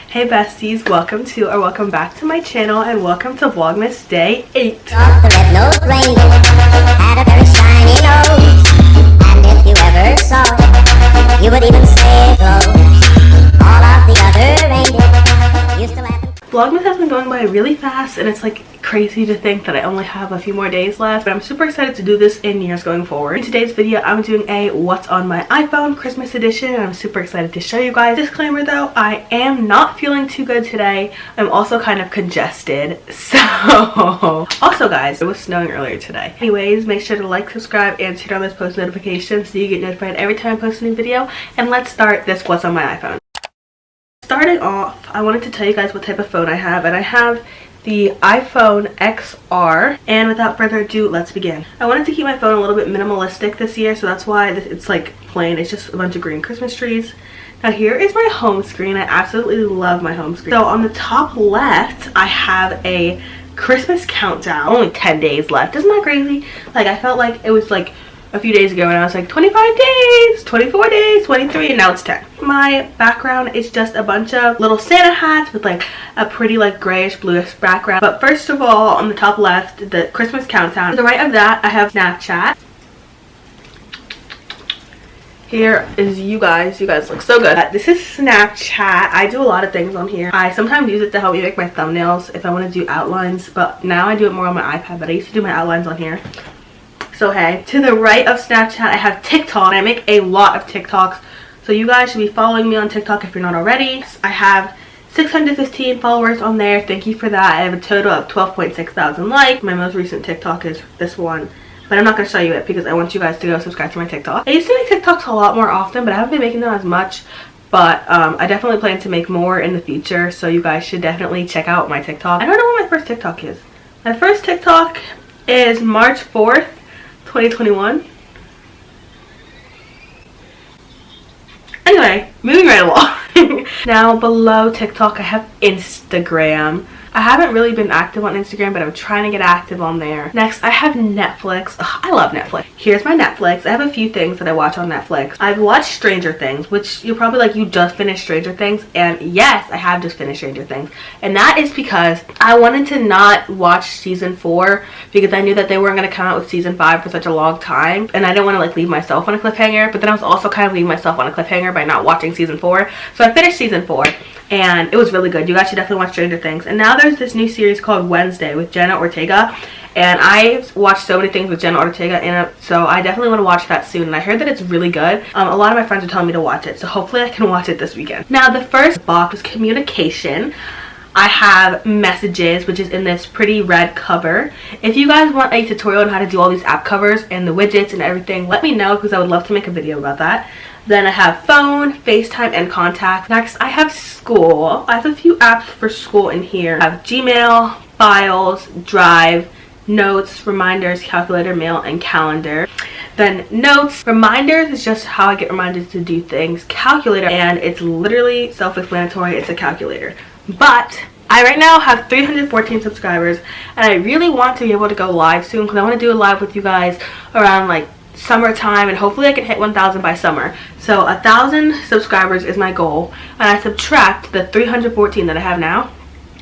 Hey besties, welcome back to my channel and welcome to Vlogmas Day 8. The red-nosed reindeer had a very shiny nose, and if you ever saw it, you would even say it glows. All of the other reindeer used to laugh. Vlogmas has been going by really fast and it's like crazy to think that I only have a few more days left, but I'm super excited to do this in years going forward. In today's video, I'm doing a what's on my iPhone Christmas edition and I'm super excited to show you guys. Disclaimer though, I am not feeling too good today. I'm also kind of congested, so also guys, it was snowing earlier today. Anyways, make sure to like, subscribe, and turn on those post notifications so you get notified every time I post a new video. And let's start this what's on my iPhone. Starting off, I wanted to tell you guys what type of phone I have, and I have the iPhone XR, and without further ado, let's begin. I wanted to keep my phone a little bit minimalistic this year, so that's why it's like plain. It's just a bunch of green Christmas trees. Now here is my home screen. I absolutely love my home screen. So on the top left, I have a Christmas countdown. Only 10 days left. Isn't that crazy? Like, I felt like it was like a few days ago and I was like 25 days, 24 days, 23, and now it's 10. My background is just a bunch of little Santa hats with like a pretty like grayish bluish background. But first of all, on the top left, the Christmas countdown. To the right of that, I have Snapchat. Here is you guys look so good. This is Snapchat. I do a lot of things on here. I sometimes use it to help me make my thumbnails if I want to do outlines, but now I do it more on my iPad, but I used to do my outlines on here. So hey, to the right of Snapchat, I have TikTok. I make a lot of TikToks, so you guys should be following me on TikTok if you're not already. I have 615 followers on there. Thank you for that. I have a total of 12.6 thousand likes. My most recent TikTok is this one, but I'm not going to show you it because I want you guys to go subscribe to my TikTok. I used to make TikToks a lot more often, but I haven't been making them as much. But I definitely plan to make more in the future, so you guys should definitely check out my TikTok. I don't know what my first TikTok is. My first TikTok is March 4th. 2021. Anyway, moving right along. Now below TikTok I have Instagram. I haven't really been active on Instagram, but I'm trying to get active on there. Next, I have Netflix. Ugh, I love Netflix. Here's my Netflix. I have a few things that I watch on Netflix. I've watched Stranger Things, which you're probably like, you just finished Stranger Things. And yes, I have just finished Stranger Things. And that is because I wanted to not watch season 4 because I knew that they weren't going to come out with season 5 for such a long time. And I didn't want to like leave myself on a cliffhanger. But then I was also kind of leaving myself on a cliffhanger by not watching season 4. So I finished season 4. And it was really good. You guys should definitely watch Stranger Things. And now there's this new series called Wednesday with Jenna Ortega. And I've watched so many things with Jenna Ortega in it, so I definitely want to watch that soon. And I heard that it's really good. A lot of my friends are telling me to watch it, so hopefully I can watch it this weekend. Now the first box is communication. I have messages, which is in this pretty red cover. If you guys want a tutorial on how to do all these app covers and the widgets and everything, let me know because I would love to make a video about that. Then I have phone, FaceTime, and contacts. Next, I have school. I have a few apps for school in here. I have Gmail, Files, Drive, Notes, Reminders, Calculator, Mail, and Calendar. Then Notes, Reminders is just how I get reminded to do things. Calculator, and it's literally self-explanatory. It's a calculator. But I right now have 314 subscribers, and I really want to be able to go live soon because I want to do a live with you guys around like summertime, and hopefully I can hit 1,000 by summer. So 1,000 subscribers is my goal, and I subtract the 314 that I have now.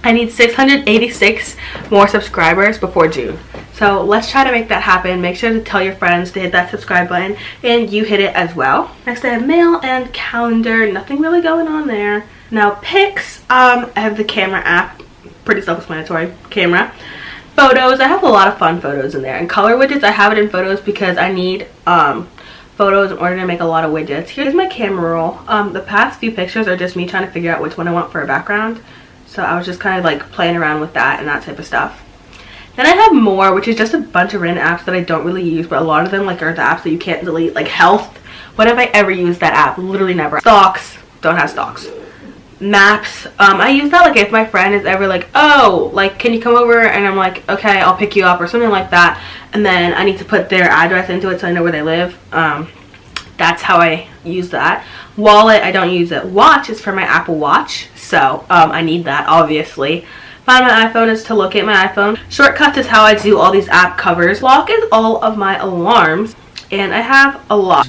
I need 686 more subscribers before June. So let's try to make that happen. Make sure to tell your friends to hit that subscribe button, and you hit it as well. Next I have mail and calendar. Nothing really going on there. Now pics, I have the camera app, pretty self-explanatory, camera. Photos, I have a lot of fun photos in there. And color widgets, I have it in photos because I need photos in order to make a lot of widgets. Here's my camera roll. The past few pictures are just me trying to figure out which one I want for a background. So I was just kind of like playing around with that and that type of stuff. Then I have more, which is just a bunch of random apps that I don't really use, but a lot of them like are the apps that you can't delete, like Health. When have I ever used that app? Literally never. Stocks, don't have stocks. Maps, I use that like if my friend is ever like, oh, like can you come over, and I'm like, okay, I'll pick you up or something like that, and then I need to put their address into it so I know where they live. That's how I use that. Wallet, I don't use it. Watch is for my Apple Watch, so I need that obviously. Find my iPhone is to locate my iPhone. Shortcuts is how I do all these app covers. Lock is all of my alarms, and I have a lot.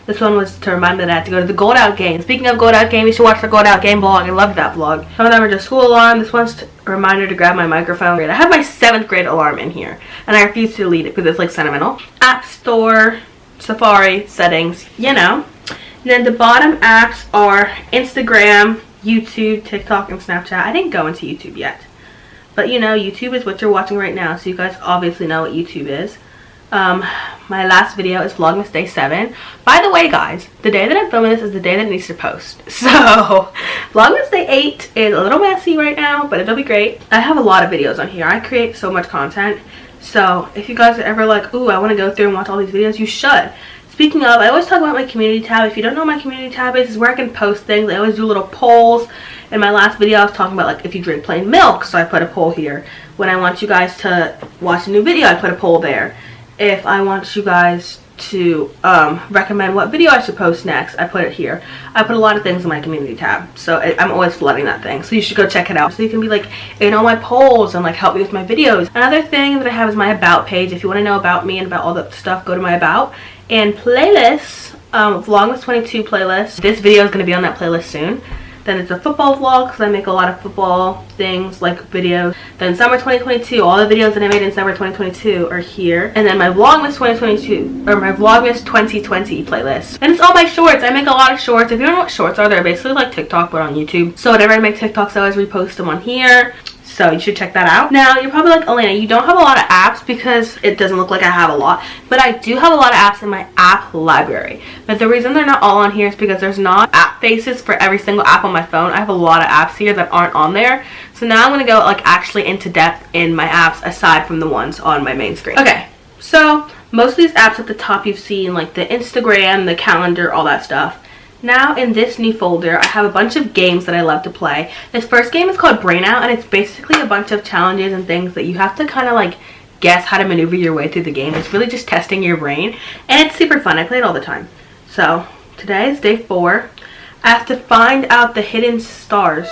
This one was to remind me that I had to go to the Gold Out game. Speaking of Gold Out game, you should watch the Gold Out game vlog. I loved that vlog. Some of them are just school alarm. This one's a reminder to grab my microphone. I have my 7th grade alarm in here, and I refuse to delete it because it's like sentimental. App Store, Safari, settings, you know. And then the bottom apps are Instagram, YouTube, TikTok, and Snapchat. I didn't go into YouTube yet, but you know, YouTube is what you're watching right now, so you guys obviously know what YouTube is. My last video is Vlogmas Day 7. By the way, guys, the day that I'm filming this is the day that it needs to post. So, Vlogmas Day 8 is a little messy right now, but it'll be great. I have a lot of videos on here. I create so much content. So, if you guys are ever like, ooh, I want to go through and watch all these videos, you should. Speaking of, I always talk about my community tab. If you don't know what my community tab is where I can post things. I always do little polls. In my last video, I was talking about like if you drink plain milk, so I put a poll here. When I want you guys to watch a new video, I put a poll there. If I want you guys to recommend what video I should post next, I put it here. I put a lot of things in my community tab, so I'm always flooding that thing, so you should go check it out so you can be like in all my polls and like help me with my videos. Another thing that I have is my about page. If you want to know about me and about all the stuff, go to my about. And playlists, Vlogmas 22 playlist. This video is going to be on that playlist soon. Then it's a football vlog because I make a lot of football things, like videos. Then summer 2022, all the videos that I made in summer 2022 are here. And then my Vlogmas 2022, or my Vlogmas 2020 playlist. And it's all my shorts. I make a lot of shorts. If you don't know what shorts are, they're basically like TikTok but on YouTube. So whenever I make TikToks, I always repost them on here. So you should check that out. Now, you're probably like, Aleyna, you don't have a lot of apps because it doesn't look like I have a lot. But I do have a lot of apps in my app library. But the reason they're not all on here is because there's not app faces for every single app on my phone. I have a lot of apps here that aren't on there. So now I'm going to go like actually into depth in my apps aside from the ones on my main screen. Okay, so most of these apps at the top you've seen, like the Instagram, the calendar, all that stuff. Now in this new folder, I have a bunch of games that I love to play. This first game is called Brain Out, and it's basically a bunch of challenges and things that you have to kind of like guess how to maneuver your way through the game. It's really just testing your brain, and it's super fun. I play it all the time. So today is day 4. I have to find out the hidden stars.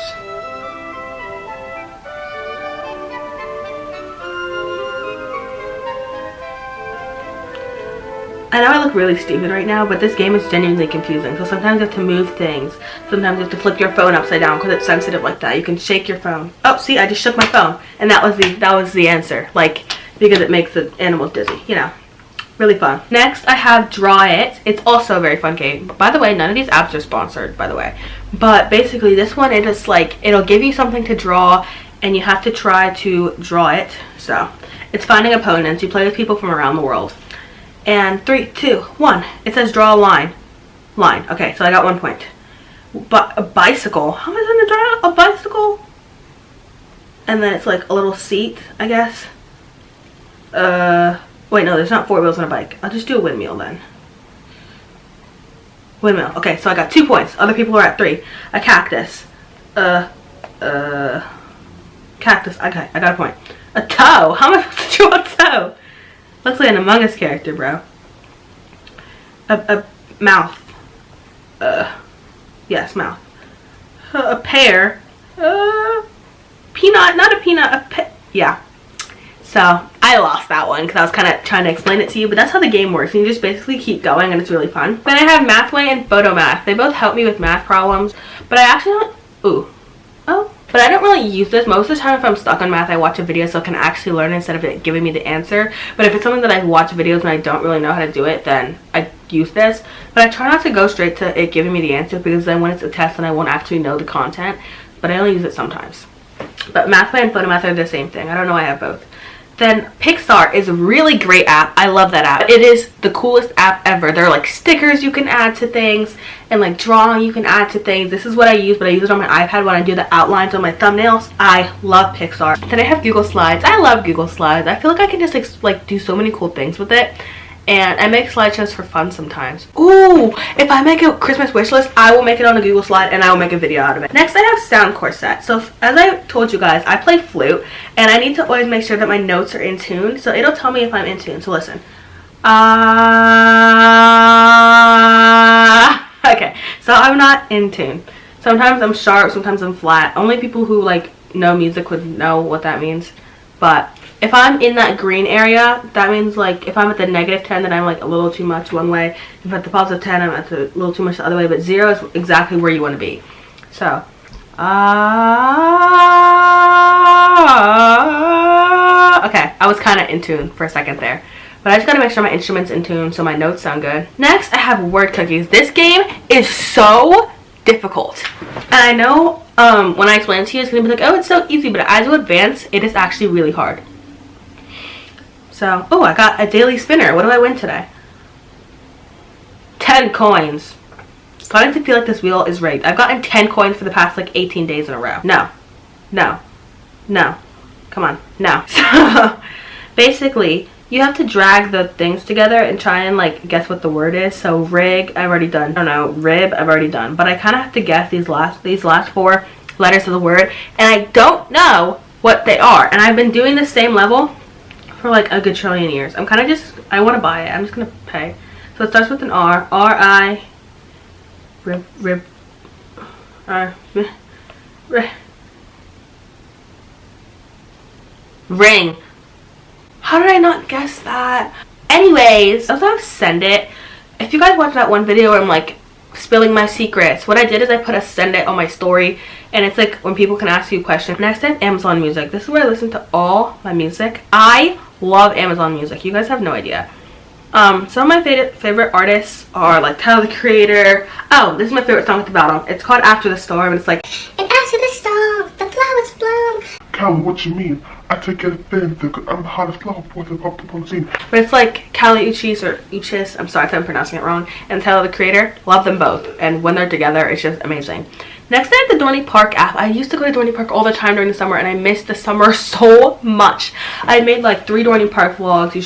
I know I look really stupid right now, but this game is genuinely confusing. So sometimes you have to move things. Sometimes you have to flip your phone upside down because it's sensitive like that. You can shake your phone. Oh, see, I just shook my phone, and that was the answer. Like, because it makes the animals dizzy. You know, really fun. Next, I have Draw It. It's also a very fun game. By the way, none of these apps are sponsored, by the way. But basically, this one, it is like, it'll give you something to draw, and you have to try to draw it. So, it's finding opponents. You play with people from around the world. And 3, 2, 1. It says draw a line. Line. Okay, so I got 1 point. But a bicycle. How am I going to draw a bicycle? And then it's like a little seat, I guess. Wait, no, there's not 4 wheels on a bike. I'll just do a windmill then. Windmill. Okay, so I got 2 points. Other people are at 3. A cactus. Cactus. Okay, I got a point. A toe. How am I supposed to draw a toe? Looks like an Among Us character, bro. A mouth. Yes, mouth. A pear. Peanut, not a peanut, yeah. So, I lost that one because I was kind of trying to explain it to you, but that's how the game works. And you just basically keep going and it's really fun. Then I have Mathway and Photomath. They both help me with math problems, but I actually don't, but I don't really use this. Most of the time if I'm stuck on math, I watch a video so I can actually learn instead of it giving me the answer. But if it's something that I've watched videos and I don't really know how to do it, then I use this. But I try not to go straight to it giving me the answer because then when it's a test then I won't actually know the content. But I only use it sometimes. But Mathway and Photomath are the same thing. I don't know why I have both. Then Pixar is a really great app. I love that app. It is the coolest app ever. There are like stickers you can add to things and like drawing you can add to things. This is what I use, but I use it on my iPad when I do the outlines on my thumbnails. I love Pixar. Then I have Google Slides. I love Google Slides. I feel like I can just like do so many cool things with it. And I make slideshows for fun sometimes. Ooh, if I make a Christmas wish list, I will make it on a Google slide and I will make a video out of it. Next, I have sound corset. So as I told you guys, I play flute and I need to always make sure that my notes are in tune. So it'll tell me if I'm in tune. So listen. Okay, so I'm not in tune. Sometimes I'm sharp, sometimes I'm flat. Only people who like know music would know what that means. But If I'm in that green area, that means like if I'm at the -10, then I'm like a little too much one way. If I'm at the +10, I'm at the little too much the other way. But 0 is exactly where you want to be. So, okay, I was kind of in tune for a second there. But I just gotta make sure my instrument's in tune so my notes sound good. Next, I have word cookies. This game is so difficult. And I know when I explain it to you, it's gonna be like, oh, it's so easy. But as you advance, it is actually really hard. So, oh, I got a daily spinner. What do I win today? 10 coins. Starting to feel like this wheel is rigged. I've gotten 10 coins for the past like 18 days in a row. No. No. No. Come on. No. So, basically, you have to drag the things together and try and like guess what the word is. So rig, I've already done. I don't know, rib, I've already done. But I kind of have to guess these last 4 letters of the word, and I don't know what they are. And I've been doing the same level for like a good trillion years. I'm kind of just, I want to buy it. I'm just gonna pay. So it starts with an R. R-I. Rib. Ring. How did I not guess that? Anyways, I also have send it. If you guys watched that one video where I'm like spilling my secrets, what I did is I put a send it on my story, and it's like when people can ask you questions. Next I have Amazon Music. This is where I listen to all my music. I love Amazon Music. You guys have no idea. Some of my favorite artists are like Tyler the Creator. Oh, this is my favorite song at the bottom. It's called After the Storm, and it's like, And after the storm, the flowers bloom. Callie, what you mean? I take care of things. I'm the hottest flower boy that popped up on the scene. but it's like Kali Uchis or Uchis. I'm sorry if I'm pronouncing it wrong. And Tyler the Creator. Love them both. And when they're together, it's just amazing. Next, I have the Dorney Park app. I used to go to Dorney Park all the time during the summer, and I missed the summer so much. I made like 3 Dorney Park vlogs. You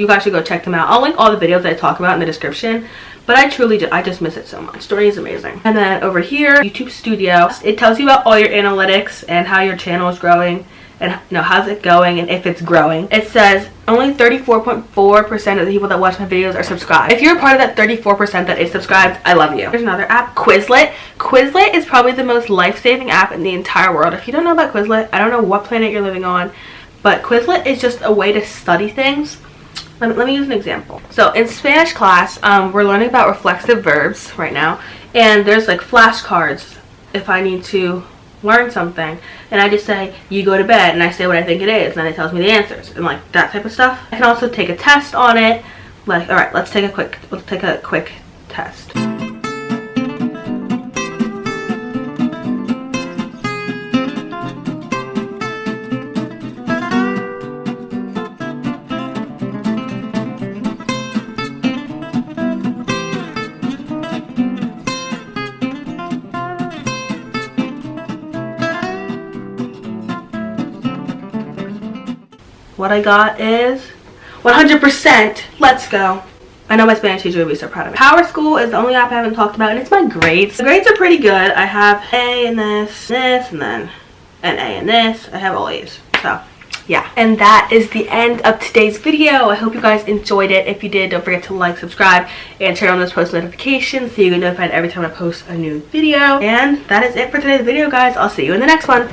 guys should go check them out. I'll link all the videos that I talk about in the description. But I just miss it so much. Dorney is amazing. And then over here, YouTube Studio. It tells you about all your analytics and how your channel is growing. And how's it going and if it's growing. It says only 34.4% of the people that watch my videos are subscribed. If you're a part of that 34% that is subscribed, I love you. There's another app, Quizlet. Quizlet is probably the most life-saving app in the entire world. If you don't know about Quizlet, I don't know what planet you're living on, but Quizlet is just a way to study things. Let me use an example. So in Spanish class, we're learning about reflexive verbs right now, and there's like flashcards if I need to learn something, and I just say, you go to bed, and I say what I think it is, and then it tells me the answers, and like that type of stuff. I can also take a test on it. Like, all right, let's take a quick test. What I got is 100%. Let's go. I know my Spanish teacher would be so proud of me. Power School is the only app I haven't talked about, and it's my grades. The grades are pretty good. I have A in this, and then an A in this. I have all A's. So, yeah. And that is the end of today's video. I hope you guys enjoyed it. If you did, don't forget to like, subscribe, and turn on those post notifications so you get notified every time I post a new video. And that is it for today's video, guys. I'll see you in the next one.